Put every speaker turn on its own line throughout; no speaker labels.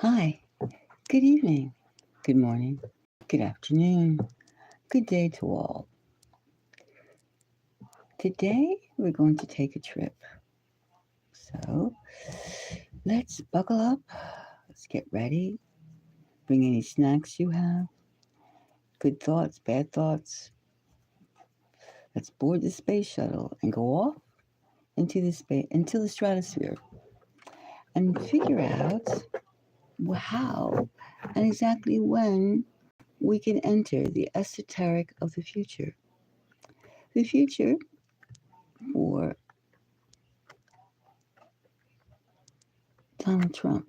Hi, good evening, good morning, good afternoon, good day to all. Today we're going to take a trip. So let's buckle up, let's get ready, bring any snacks you have, good thoughts, bad thoughts. Let's board the space shuttle and go off into the stratosphere and figure out how and exactly when we can enter the esoteric of the future. The future for Donald Trump.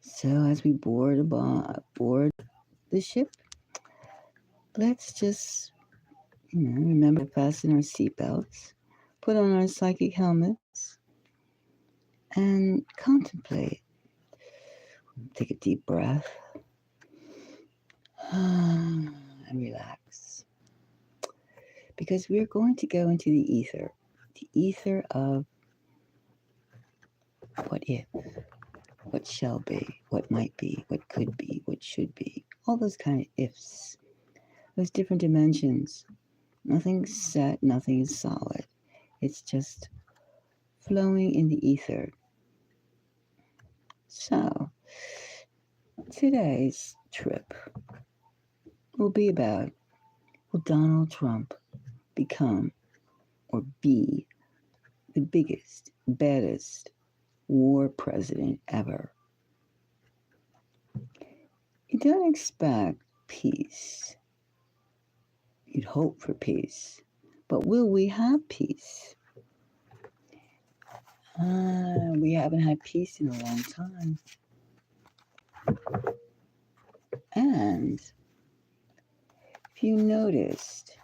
So as we board the ship, let's just remember to fasten our seatbelts, put on our psychic helmets, and contemplate. Take a deep breath and relax, because we're going to go into the ether of what if, what shall be, what might be, what could be, what should be, all those kind of ifs, those different dimensions. Nothing's set, nothing is solid. It's just flowing in the ether. So, today's trip will be about, will Donald Trump become or be the biggest, baddest war president ever? You don't expect peace. You'd hope for peace. But will we have peace? We haven't had peace in a long time. And if you noticed,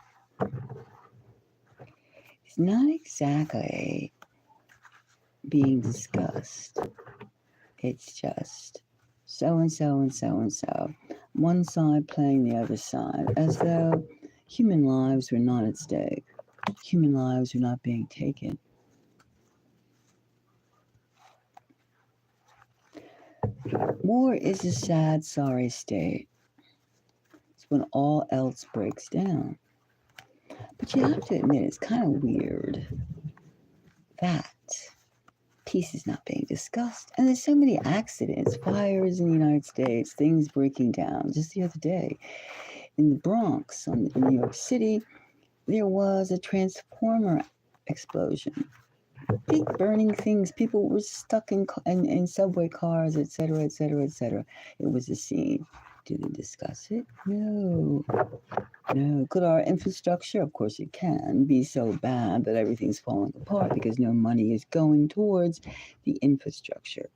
it's not exactly being discussed. It's just so and so and so and so. One side playing the other side, as though human lives were not at stake. Human lives were not being taken. War is a sad, sorry state. It's when all else breaks down. But you have to admit, it's kind of weird that peace is not being discussed. And there's so many accidents, fires in the United States, things breaking down. Just the other day in the Bronx, in New York City, there was a transformer explosion. Big burning things. People were stuck in subway cars, etc., etc., etc. It was a scene. Did they discuss it? No. No. Could our infrastructure, of course it can, be so bad that everything's falling apart because no money is going towards the infrastructure?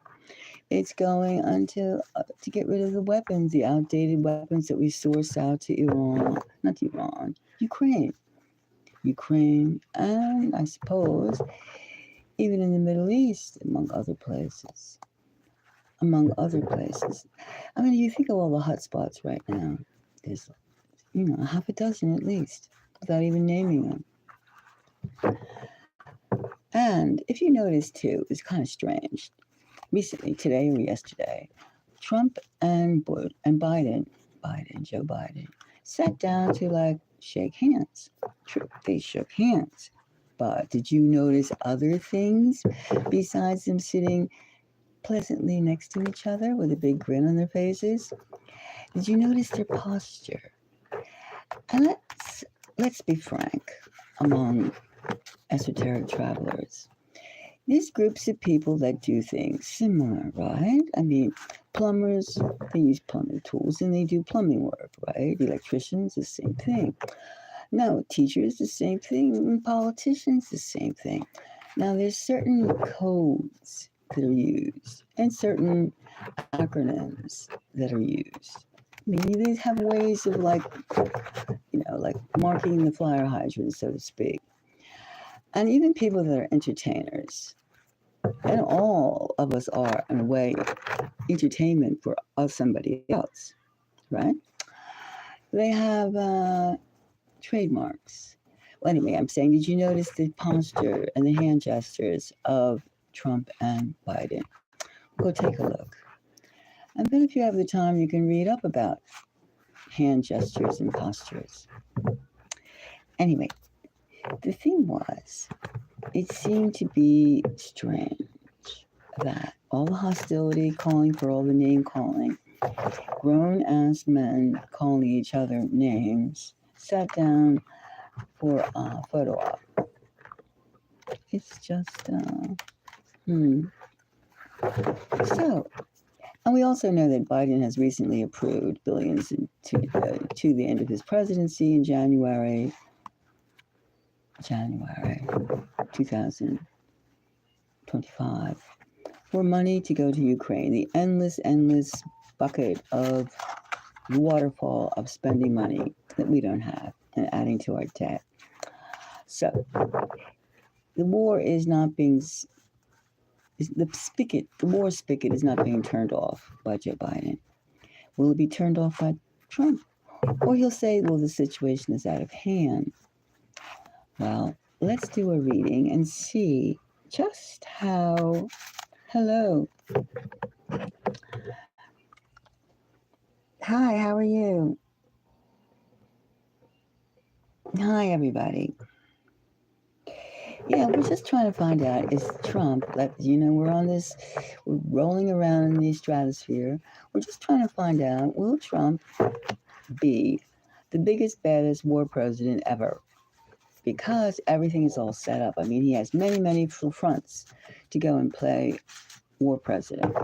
It's going until to get rid of the weapons, the outdated weapons that we source out to Iran, not Iran, Ukraine, and I suppose even in the Middle East, among other places. Among other places. I mean, you think of all the hotspots right now. There's, half a dozen at least, without even naming them. And if you notice too, it's kind of strange. Recently, today or yesterday, Trump and Joe Biden, sat down to shake hands. True, they shook hands. But did you notice other things besides them sitting pleasantly next to each other with a big grin on their faces? Did you notice their posture? And let's be frank, among esoteric travelers, there's groups of people that do things similar, right? I mean, plumbers, they use plumbing tools and they do plumbing work, right? Electricians, the same thing. Now, teachers, the same thing. Politicians, the same thing. Now, there's certain codes that are used and certain acronyms that are used. Maybe they have ways of like marking the fire hydrant, so to speak. And even people that are entertainers, and all of us are, in a way, entertainment for somebody else, right? They have trademarks. Well, anyway, I'm saying, did you notice the posture and the hand gestures of Trump and Biden? Go take a look. I bet if you have the time, you can read up about hand gestures and postures. Anyway, the thing was, it seemed to be strange that all the hostility, calling for all the name calling, grown ass men calling each other names, sat down for a photo op. It's just, So, and we also know that Biden has recently approved billions to the end of his presidency in January 2025, for money to go to Ukraine. The endless bucket of waterfall of spending money that we don't have and adding to our debt. So the war is not being, the war spigot is not being turned off by Joe Biden. Will it be turned off by Trump? Or he'll say, well, the situation is out of hand. Well, let's do a reading and see just how, hello. Hi, how are you? Hi, everybody. Yeah, we're just trying to find out, is Trump, we're rolling around in the stratosphere. We're just trying to find out, will Trump be the biggest, baddest war president ever? Because everything is all set up. I mean, he has many fronts to go and play war president,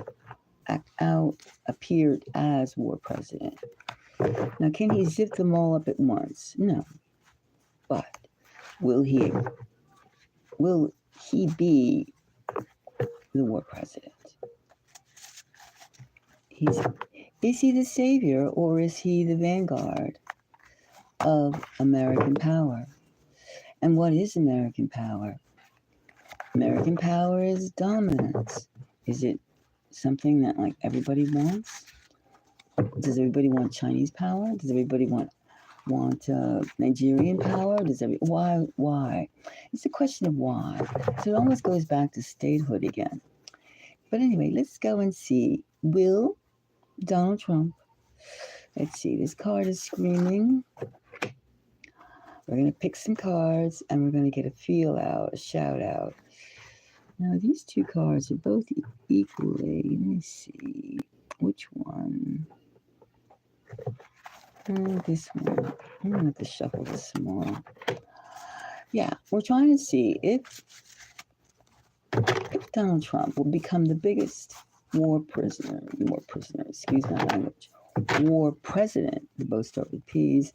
act out, appeared as war president. Now, can he zip them all up at once? No. But will he be the war president? Is he the savior, or is he the vanguard of American power? And what is American power? American power is dominance. Is it something that like everybody wants? Does everybody want Chinese power? Does everybody want Nigerian power? Why? It's a question of why. So it almost goes back to statehood again. But anyway, let's go and see. Will Donald Trump? Let's see. This card is screaming. We're going to pick some cards and we're going to get a feel out, a shout out. Now, these two cards are both equally. Let me see. Which one? This one. I'm going to have to shuffle this some more. Yeah, we're trying to see if Donald Trump will become the biggest war president, excuse my language, war president, they both start with P's.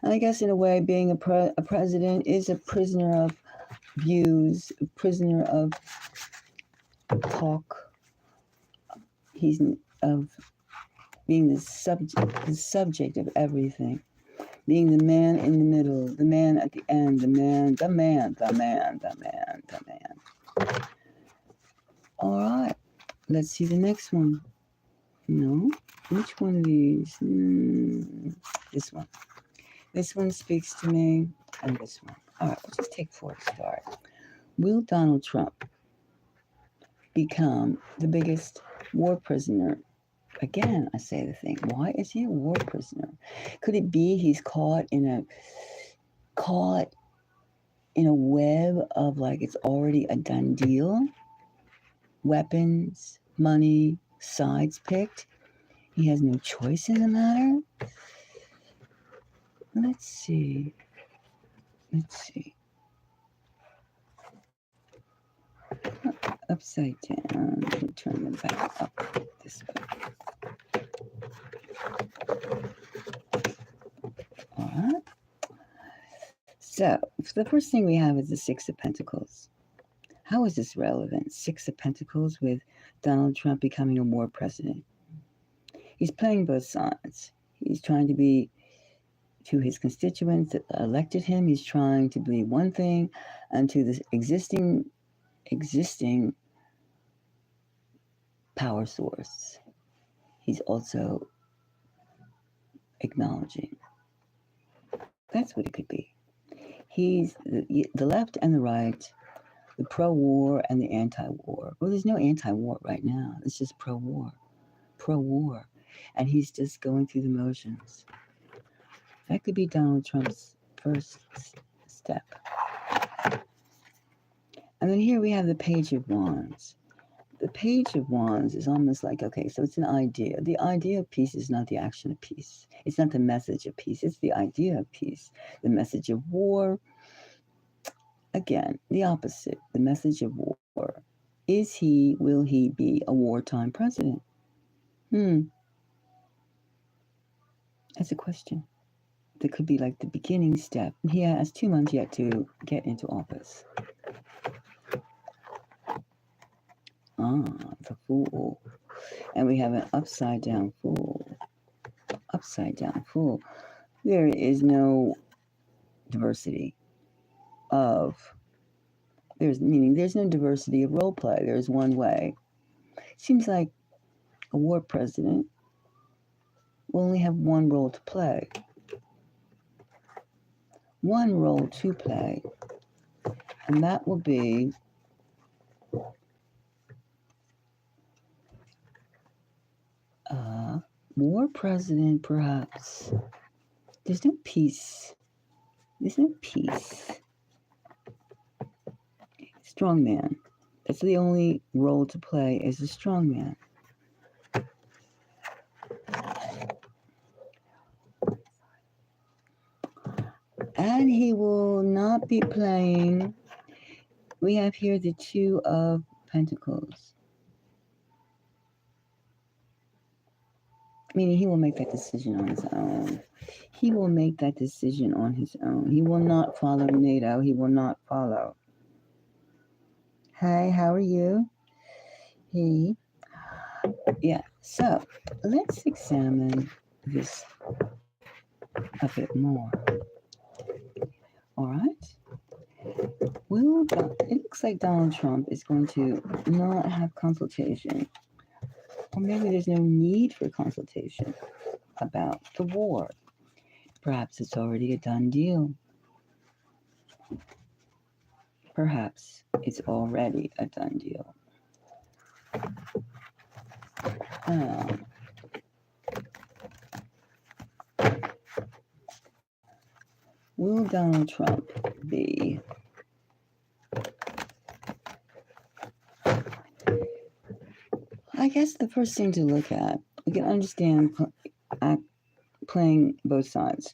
And I guess in a way, being a president is a prisoner of views, a prisoner of talk. He's of being the subject of everything. Being the man in the middle, the man at the end, the man. All right, let's see the next one. No, which one of these? This one. This one speaks to me, and this one. All right, we'll just take 4 to start. Will Donald Trump become the biggest war prisoner? Again, I say the thing. Why is he a war prisoner? Could it be he's caught in a web of like it's already a done deal? Weapons, money, sides picked. He has no choice in the matter. Let's see. Upside down. Let me turn them back up this way. All right. So the first thing we have is the 6 of Pentacles. How is this relevant? 6 of Pentacles with Donald Trump becoming a war president. He's playing both sides. He's trying to be, to his constituents that elected him, he's trying to be one thing, and to the existing power source, he's also acknowledging. That's what it could be. He's the left and the right, the pro-war and the anti-war. Well, there's no anti-war right now. It's just pro-war. pro-war, and he's just going through the motions. That could be Donald Trump's first step. And then here we have the Page of Wands. The Page of Wands is almost like, okay, so it's an idea. The idea of peace is not the action of peace. It's not the message of peace. It's the idea of peace. The message of war, again, the opposite. The message of war. Will he be a wartime president? That's a question. That could be like the beginning step. He has 2 months yet to get into office. The Fool. And we have an upside down Fool. Upside down Fool. There is no diversity there's no diversity of role play. There's one way. Seems like a war president will only have one role to play. One role to play. And that will be war president, perhaps. There's no peace. There's no peace. Strong man. That's the only role to play as a strong man. And he will not be playing. We have here the Two of Pentacles. Meaning he will make that decision on his own. He will make that decision on his own. He will not follow NATO. He will not follow. Hi, how are you? Yeah, so let's examine this a bit more. All right. It looks like Donald Trump is going to not have consultation. Or maybe there's no need for consultation about the war. Perhaps it's already a done deal. Perhaps it's already a done deal. Will Donald Trump be I guess the first thing to look at, we can understand playing both sides,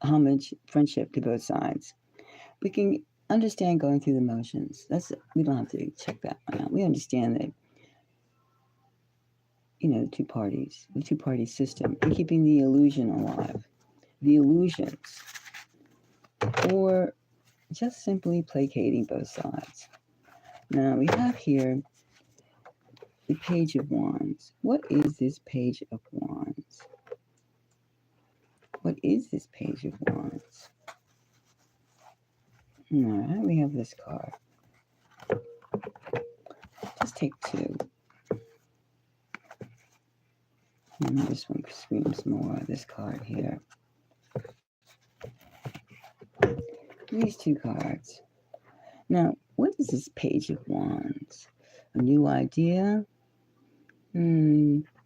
homage, friendship to both sides. We can understand going through the motions. We don't have to check that one out. We understand that, the two-party system, and keeping the illusion alive, the illusions, or just simply placating both sides. Now we have here the Page of Wands. What is this Page of Wands? What is this Page of Wands? All right, we have this card. Just take two. And this one screams more. This card here. These two cards. Now, what is this Page of Wands? A new idea?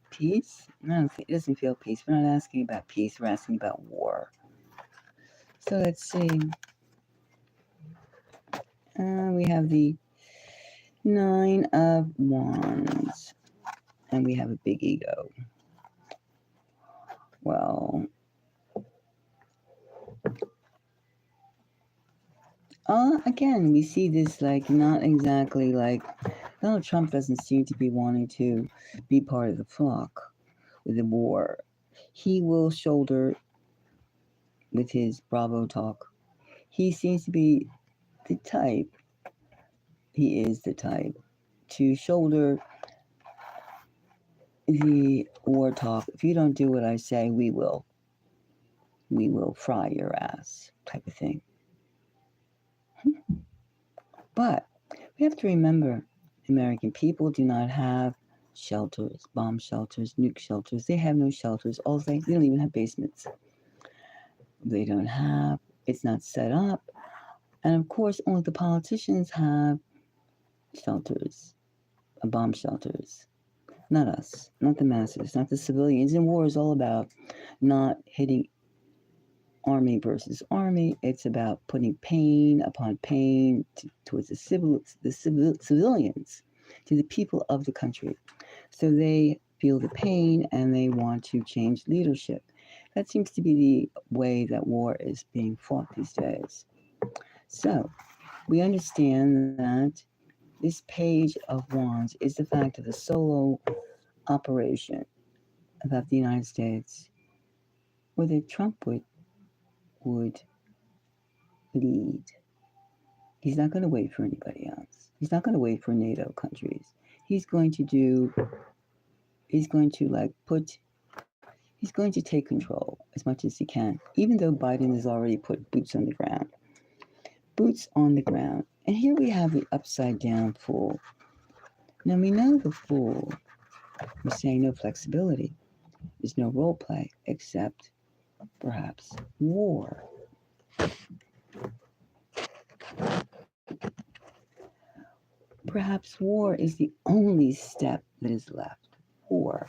Peace? It doesn't feel peace. We're not asking about peace. We're asking about war. So let's see. We have the Nine of Wands. And we have a big ego. Well, again, we see this not exactly Donald Trump doesn't seem to be wanting to be part of the flock with the war. He will shoulder with his Bravo talk. He seems to be the type. He is the type to shoulder the war talk. If you don't do what I say, we will fry your ass type of thing. But we have to remember, American people do not have shelters, bomb shelters, nuke shelters. They have no shelters. They don't even have basements. It's not set up. And of course, only the politicians have shelters, bomb shelters. Not us, not the masses, not the civilians. And war is all about not hitting army versus army. It's about putting pain upon pain towards civilians, to the people of the country. So they feel the pain and they want to change leadership. That seems to be the way that war is being fought these days. So we understand that this page of wands is the fact of a solo operation about the United States, whether Trump would lead. He's not going to wait for anybody else. He's not going to wait for NATO countries. He's going to take control as much as he can, even though Biden has already put boots on the ground. Boots on the ground. And here we have the upside down fool. Now we know the fool was saying no flexibility. There's no role play except perhaps war. Perhaps war is the only step that is left. War.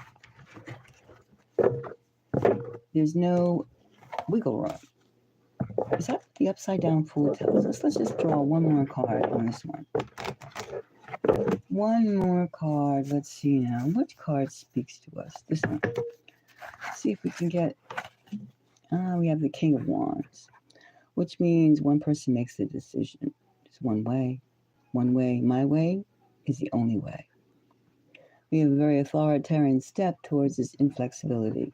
There's no wiggle room. Is that what the upside down fool tells us? Let's just draw one more card on this one. One more card. Let's see now. Which card speaks to us? This one. Let's see if we can get. We have the King of Wands, which means one person makes the decision. It's one way. One way. My way is the only way. We have a very authoritarian step towards this inflexibility.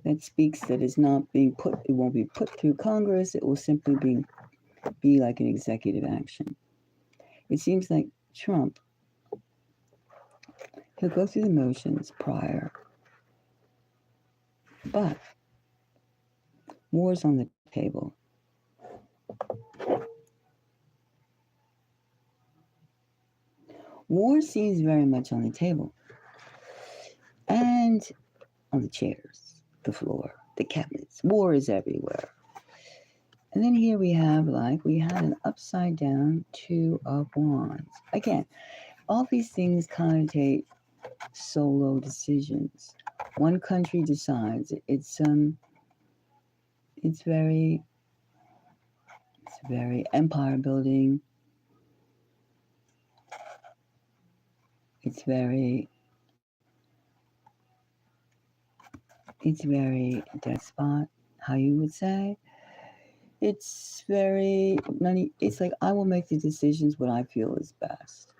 That speaks that it's not being put, it won't be put through Congress, it will simply be like an executive action. It seems like Trump, he'll go through the motions prior, but war's on the table. War seems very much on the table and on the chairs, the floor, the cabinets. War is everywhere. And then here we had an upside down Two of Wands. Again, all these things connotate solo decisions. One country decides. It's very empire building. It's very despot, how you would say. It's like, I will make the decisions what I feel is best.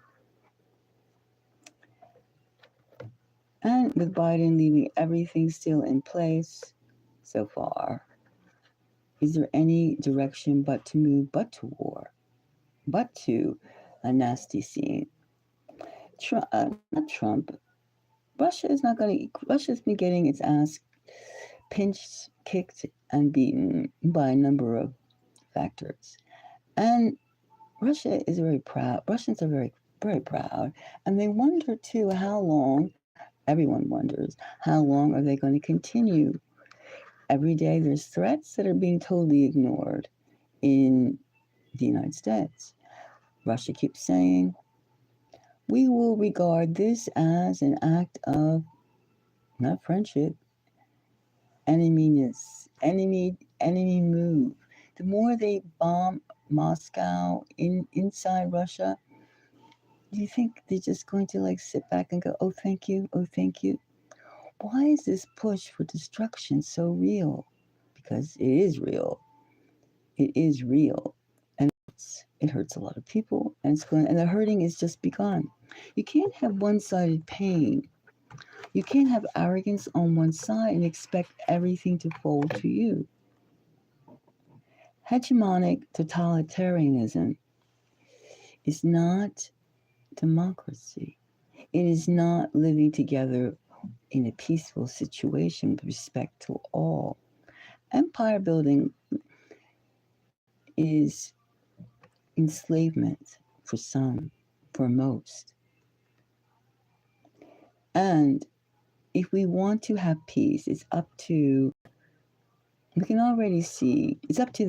And with Biden leaving everything still in place so far, is there any direction but to move, but to war, but to a nasty scene? Not Trump. Russia's been getting its ass pinched, kicked, and beaten by a number of factors. And Russia is very proud. Russians are very, very proud. And they wonder, too, everyone wonders, how long are they going to continue? Every day there's threats that are being totally ignored in the United States. Russia keeps saying, we will regard this as an act of, not friendship, enemy move. The more they bomb Moscow inside Russia, do you think they're just going to sit back and go, oh, thank you, oh, thank you? Why is this push for destruction so real? Because it is real. It is real. And it hurts a lot of people, and the hurting is just begun. You can't have one-sided pain. You can't have arrogance on one side and expect everything to fold to you. Hegemonic totalitarianism is not democracy. It is not living together in a peaceful situation with respect to all. Empire building is enslavement for some, for most. And if we want to have peace, we can already see, it's up to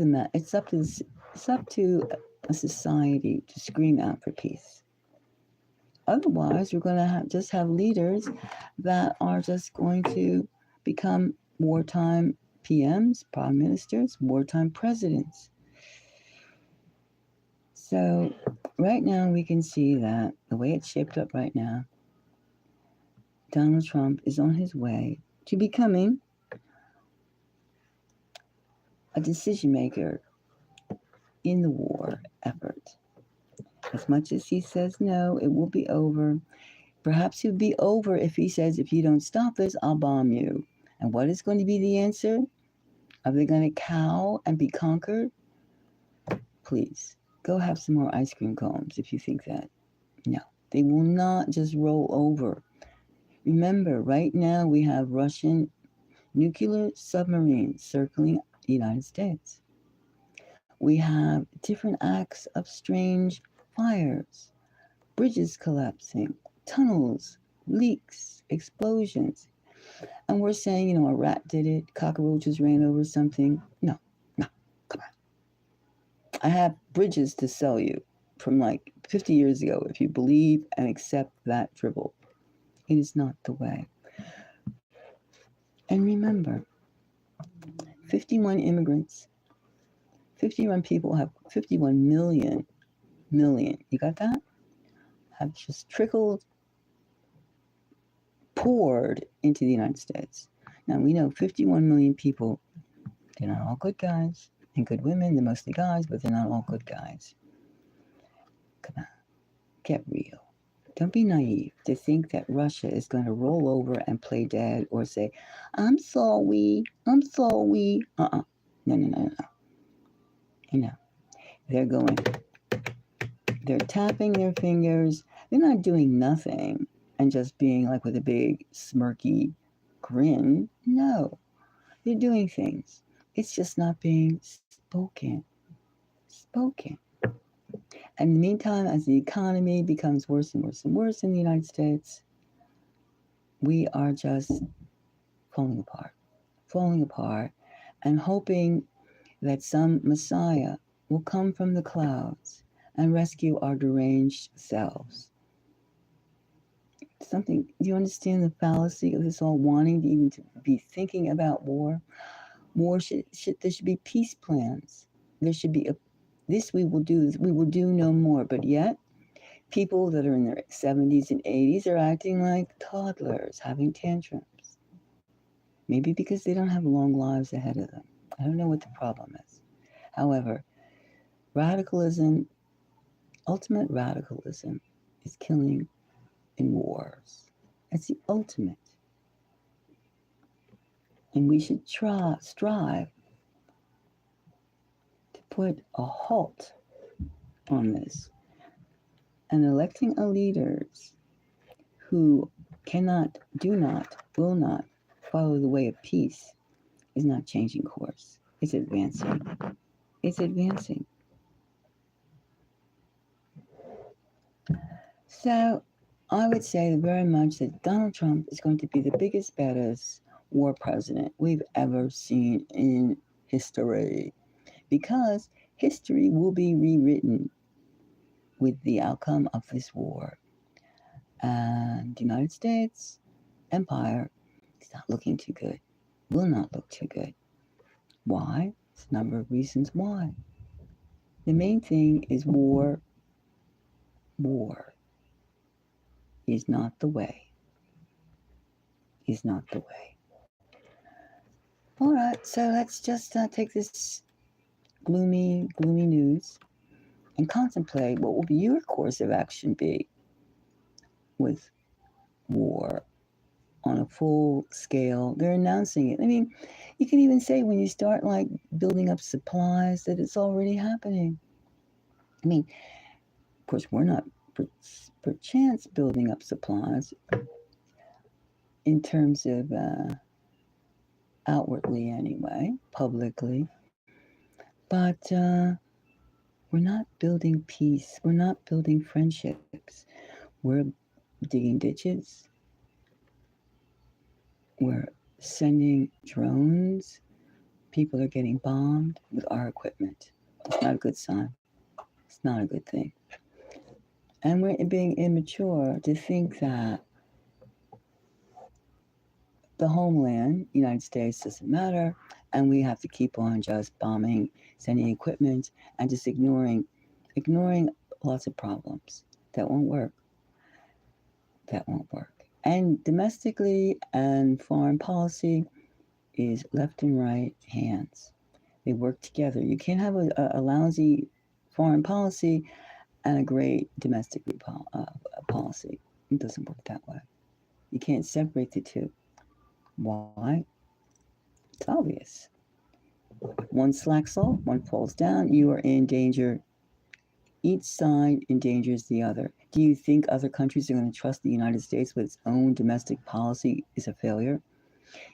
a society to scream out for peace. Otherwise, we're going to just have leaders that are just going to become wartime PMs, prime ministers, wartime presidents. So right now we can see that the way it's shaped up right now, Donald Trump is on his way to becoming a decision maker in the war effort. As much as he says no, it will be over. Perhaps it would be over if he says, if you don't stop this, I'll bomb you. And what is going to be the answer? Are they going to cow and be conquered? Please, go have some more ice cream cones if you think that. No, they will not just roll over. Remember, right now we have Russian nuclear submarines circling the United States. We have different acts of strange fires, bridges collapsing, tunnels, leaks, explosions. And we're saying, a rat did it, cockroaches ran over something. No, come on. I have bridges to sell you from like 50 years ago if you believe and accept that dribble. It is not the way. And remember, 51 immigrants, 51 people have 51 million. You got that? Have just poured into the United States. Now we know 51 million people, they're not all good guys and good women. They're mostly guys, but they're not all good guys. Come on, get real. Don't be naive to think that Russia is going to roll over and play dead or say, I'm sorry. No. They're tapping their fingers. They're not doing nothing and just being like with a big smirky grin. No, they're doing things. It's just not being spoken. And in the meantime, as the economy becomes worse and worse and worse in the United States, we are just falling apart and hoping that some Messiah will come from the clouds and rescue our deranged selves. Do you understand the fallacy of this all wanting to even to be thinking about war? There should be peace plans. There should be we will do no more. But yet, people that are in their 70s and 80s are acting like toddlers, having tantrums. Maybe because they don't have long lives ahead of them. I don't know what the problem is. However, ultimate radicalism is killing in wars. That's the ultimate. And we should strive to put a halt on this. And electing a leaders who will not follow the way of peace is not changing course. It's advancing. So I would say very much that Donald Trump is going to be the biggest, baddest war president we've ever seen in history, because history will be rewritten with the outcome of this war. And the United States empire is not looking too good, will not look too good. Why? There's a number of reasons why. The main thing is war. War is not the way. All right, so let's just take this gloomy news and contemplate what will be your course of action be with war on a full scale. They're announcing it. I mean, you can even say when you start like building up supplies that it's already happening. I mean, of course, we're not perchance building up supplies in terms of outwardly anyway, publicly. But we're not building peace. We're not building friendships. We're digging ditches. We're sending drones. People are getting bombed with our equipment. It's not a good sign. It's not a good thing. And we're being immature to think that the homeland, United States, doesn't matter, and we have to keep on just bombing, sending equipment, and just ignoring lots of problems. That won't work. That won't work. And domestically and foreign policy is left and right hands. They work together. You can't have a lousy foreign policy and a great domestic policy. It doesn't work that way. You can't separate the two. Why? It's obvious. One slacks off, one falls down, you are in danger. Each side endangers the other. Do you think other countries are going to trust the United States with its own domestic policy is a failure?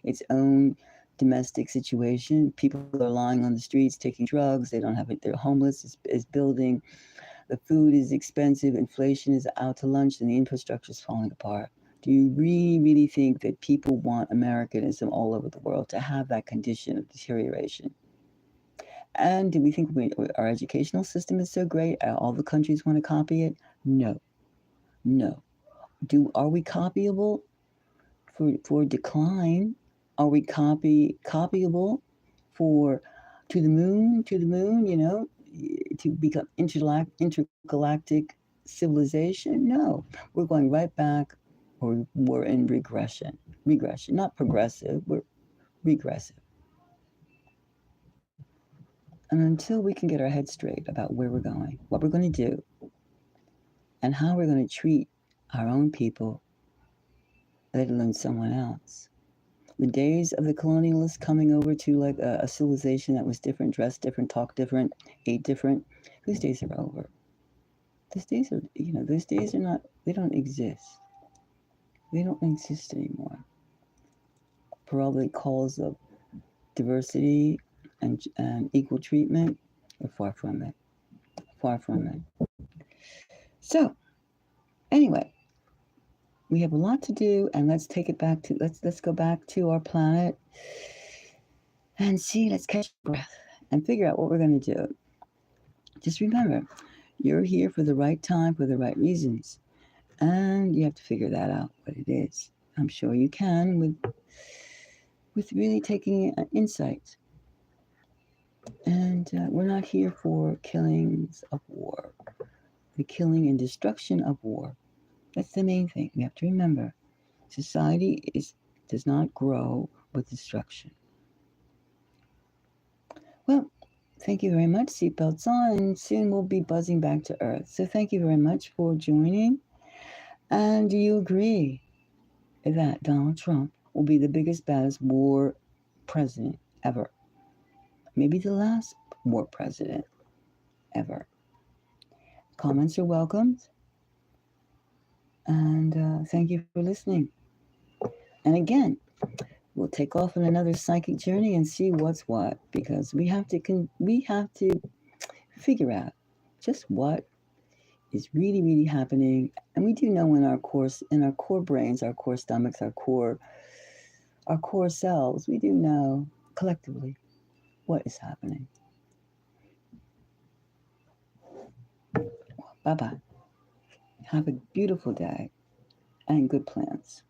Its own domestic situation. People are lying on the streets taking drugs. They don't have it. They're homeless. Is building. The food is expensive. Inflation is out to lunch, and the infrastructure is falling apart. Do you really, really think that people want Americanism all over the world to have that condition of deterioration? And do we think our educational system is so great? All the countries want to copy it? No, no. Are we copyable for decline? Are we copyable for to the moon? To the moon? To become intergalactic civilization? No, we're going right back. Or we're in regression. Regression, not progressive. We're regressive. And until we can get our heads straight about where we're going, what we're going to do, and how we're going to treat our own people, let alone someone else. The days of the colonialists coming over to like a civilization that was different, dressed different, talked different, ate different, those days are over. Those days are not, they don't exist. They don't exist anymore. For all the calls of diversity and equal treatment, we're far from it. Far from it. So, anyway, we have a lot to do, and let's take it back to let's go back to our planet and see. Let's catch our breath and figure out what we're going to do. Just remember, you're here for the right time for the right reasons, and you have to figure that out what it is. I'm sure you can with really taking insight. And we're not here for killings of war, the killing and destruction of war. That's the main thing. We have to remember. Society does not grow with destruction. Well, thank you very much. Seatbelts on, and soon we'll be buzzing back to Earth. So thank you very much for joining. And do you agree that Donald Trump will be the biggest, baddest war president ever? Maybe the last war president ever. Comments are welcomed. And thank you for listening. And again, we'll take off on another psychic journey and see what's what, because we have to figure out just what is really, really happening. And we do know in our core brains, our core stomachs, our core cells, we do know collectively what is happening. Bye-bye. Have a beautiful day and good plans.